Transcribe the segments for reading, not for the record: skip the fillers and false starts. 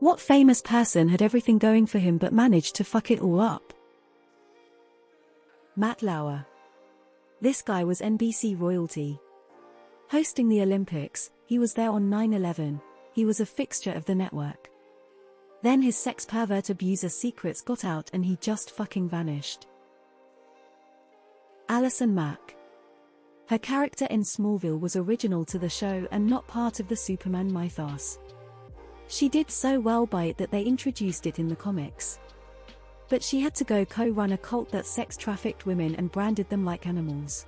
What famous person had everything going for him but managed to fuck it all up? Matt Lauer. This guy was NBC royalty. Hosting the Olympics, he was there on 9/11, he was a fixture of the network. Then his sex pervert abuser secrets got out and he just fucking vanished. Alison Mack. Her character in Smallville was original to the show and not part of the Superman mythos. She did so well by it that they introduced it in the comics. But she had to go co-run a cult that sex-trafficked women and branded them like animals.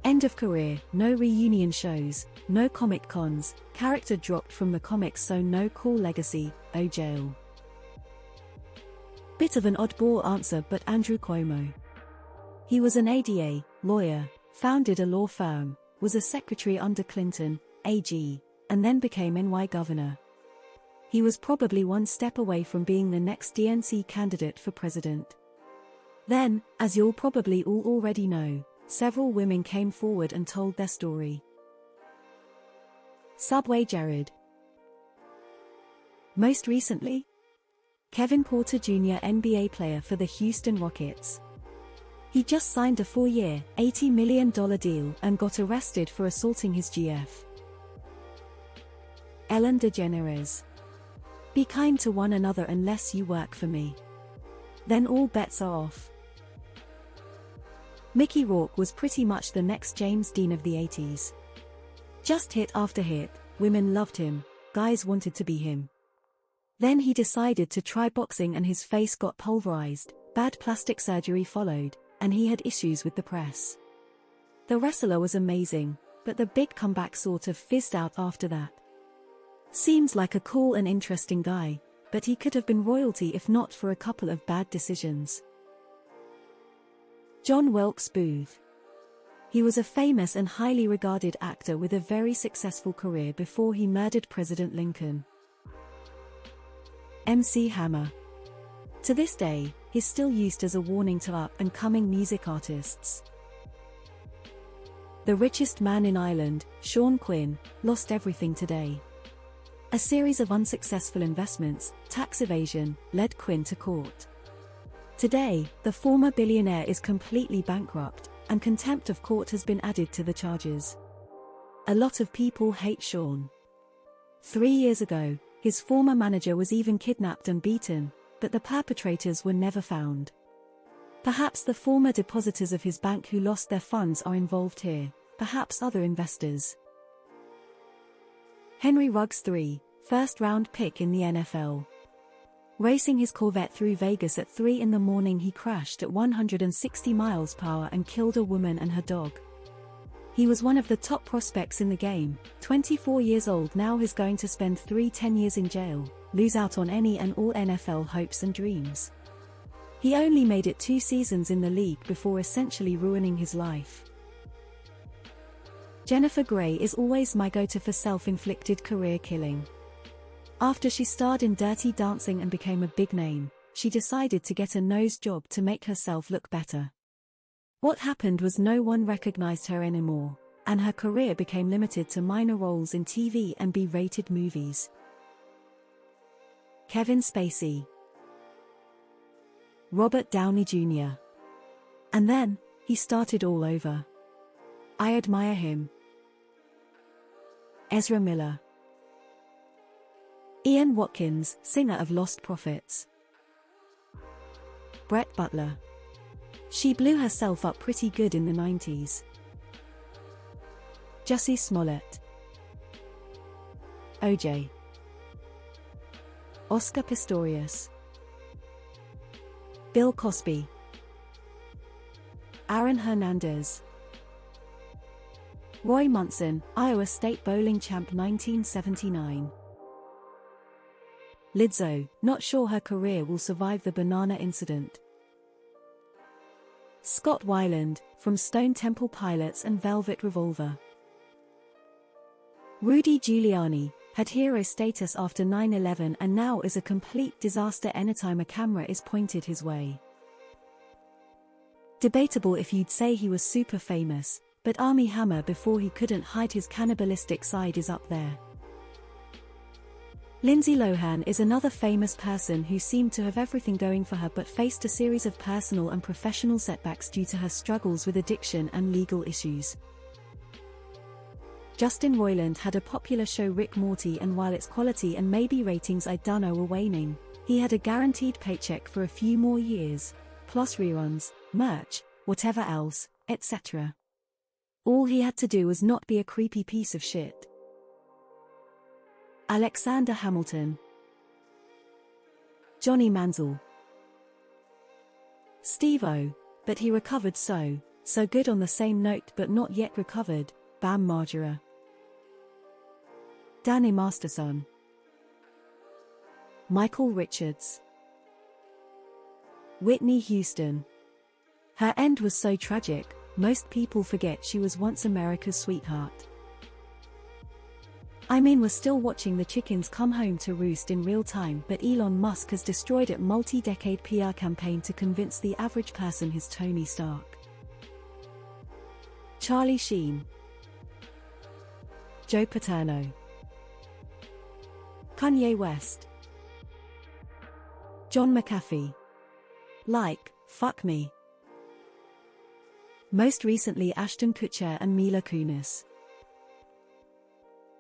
End of career, no reunion shows, no comic cons, character dropped from the comics so no cool legacy, oh jail. Bit of an oddball answer but Andrew Cuomo. He was an ADA, lawyer, founded a law firm, was a secretary under Clinton, AG, and then became NY governor. He was probably one step away from being the next DNC candidate for president. Then, as you'll probably all already know, several women came forward and told their story. Subway Jared. Most recently, Kevin Porter Jr., NBA player for the Houston Rockets. He just signed a 4-year, $80 million deal and got arrested for assaulting his GF. Ellen DeGeneres. Be kind to one another unless you work for me. Then all bets are off. Mickey Rourke was pretty much the next James Dean of the 80s. Just hit after hit, women loved him, guys wanted to be him. Then he decided to try boxing and his face got pulverized, bad plastic surgery followed, and he had issues with the press. The wrestler was amazing, but the big comeback sort of fizzed out after that. Seems like a cool and interesting guy, but he could have been royalty if not for a couple of bad decisions. John Wilkes Booth. He was a famous and highly regarded actor with a very successful career before he murdered President Lincoln. MC Hammer. To this day, he's still used as a warning to up-and-coming music artists. The richest man in Ireland, Sean Quinn, lost everything today. A series of unsuccessful investments, tax evasion, led Quinn to court. Today, the former billionaire is completely bankrupt, and contempt of court has been added to the charges. A lot of people hate Sean. 3 years ago, his former manager was even kidnapped and beaten, but the perpetrators were never found. Perhaps the former depositors of his bank who lost their funds are involved here, perhaps other investors. Henry Ruggs III, first-round pick in the NFL. Racing his Corvette through Vegas at 3 in the morning, he crashed at 160 miles per hour and killed a woman and her dog. He was one of the top prospects in the game, 24 years old now, is going to spend 10 years in jail, lose out on any and all NFL hopes and dreams. He only made it 2 seasons in the league before essentially ruining his life. Jennifer Grey is always my go-to for self-inflicted career killing. After she starred in Dirty Dancing and became a big name, she decided to get a nose job to make herself look better. What happened was no one recognized her anymore, and her career became limited to minor roles in TV and B-rated movies. Kevin Spacey. Robert Downey Jr. And then, he started all over. I admire him. Ezra Miller. Ian Watkins, singer of Lost Prophets. Brett Butler. She blew herself up pretty good in the 90s. Jussie Smollett. OJ. Oscar Pistorius. Bill Cosby. Aaron Hernandez. Roy Munson, Iowa State bowling champ 1979. Lizzo, not sure her career will survive the banana incident. Scott Weiland, from Stone Temple Pilots and Velvet Revolver. Rudy Giuliani, had hero status after 9/11 and now is a complete disaster anytime a camera is pointed his way. Debatable if you'd say he was super famous, but Armie Hammer before he couldn't hide his cannibalistic side is up there. Lindsay Lohan is another famous person who seemed to have everything going for her but faced a series of personal and professional setbacks due to her struggles with addiction and legal issues. Justin Roiland had a popular show Rick Morty, and while its quality and maybe ratings I dunno were waning, he had a guaranteed paycheck for a few more years, plus reruns, merch, whatever else, etc. All he had to do was not be a creepy piece of shit. Alexander Hamilton, Johnny Manziel, Steve-O, but he recovered so good on the same note but not yet recovered, Bam Margera, Danny Masterson, Michael Richards, Whitney Houston. Her end was so tragic, most people forget she was once America's sweetheart. I mean, we're still watching the chickens come home to roost in real time, but Elon Musk has destroyed a multi-decade PR campaign to convince the average person he's Tony Stark. Charlie Sheen, Joe Paterno, Kanye West, John McAfee. Fuck me. Most recently Ashton Kutcher and Mila Kunis.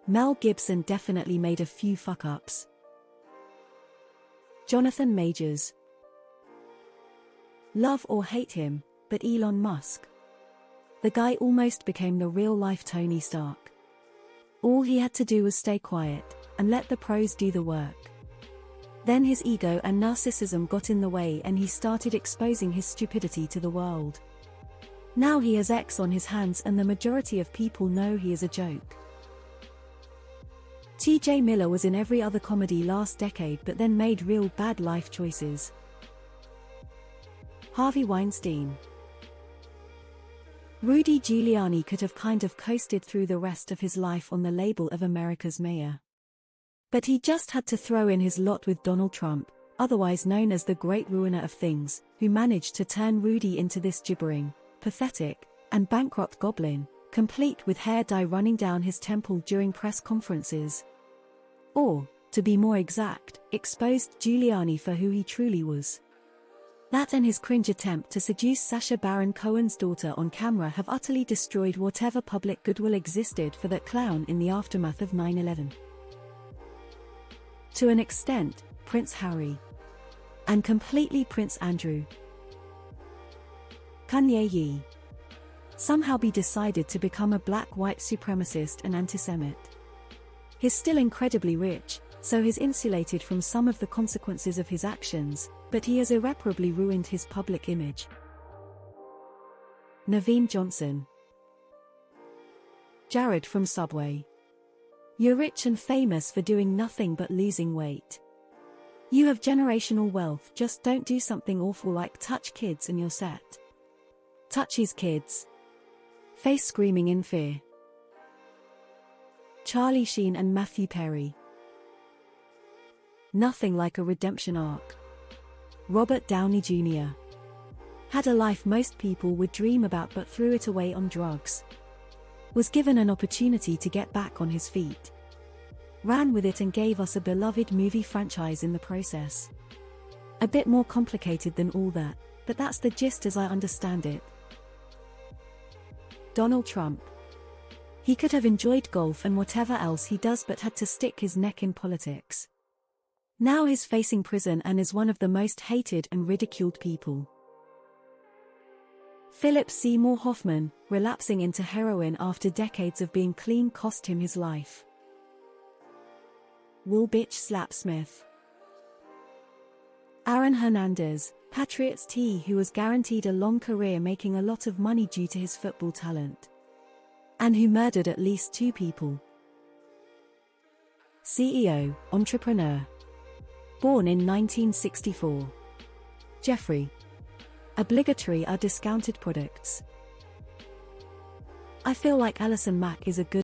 Mel Gibson definitely made a few fuck-ups. Jonathan Majors. Love or hate him, but Elon Musk. The guy almost became the real-life Tony Stark. All he had to do was stay quiet, and let the pros do the work. Then his ego and narcissism got in the way and he started exposing his stupidity to the world. Now he has X on his hands and the majority of people know he is a joke. T.J. Miller was in every other comedy last decade but then made real bad life choices. Harvey Weinstein. Rudy Giuliani could have kind of coasted through the rest of his life on the label of America's mayor. But he just had to throw in his lot with Donald Trump, otherwise known as the Great Ruiner of Things, who managed to turn Rudy into this gibbering, pathetic, and bankrupt goblin, complete with hair dye running down his temple during press conferences. Or, to be more exact, exposed Giuliani for who he truly was. That and his cringe attempt to seduce Sacha Baron Cohen's daughter on camera have utterly destroyed whatever public goodwill existed for that clown in the aftermath of 9/11. To an extent, Prince Harry. And completely Prince Andrew. Kanye Ye. Somehow be decided to become a black white supremacist and anti-Semite. He's still incredibly rich, so he's insulated from some of the consequences of his actions, but he has irreparably ruined his public image. Naveen Johnson. Jared from Subway. You're rich and famous for doing nothing but losing weight. You have generational wealth, just don't do something awful like touch kids and you're set. Touch his kids. Face screaming in fear. Charlie Sheen and Matthew Perry. Nothing like a redemption arc. Robert Downey Jr. Had a life most people would dream about but threw it away on drugs. Was given an opportunity to get back on his feet. Ran with it and gave us a beloved movie franchise in the process. A bit more complicated than all that, but that's the gist as I understand it. Donald Trump. He could have enjoyed golf and whatever else he does but had to stick his neck in politics. Now he's facing prison and is one of the most hated and ridiculed people. Philip Seymour Hoffman, relapsing into heroin after decades of being clean cost him his life. Wool bitch Slap Smith. Aaron Hernandez, Patriots T who was guaranteed a long career making a lot of money due to his football talent. And who murdered at least 2 people. CEO, entrepreneur. Born in 1964. Jeffrey. Obligatory are discounted products. I feel like Alison Mack is a good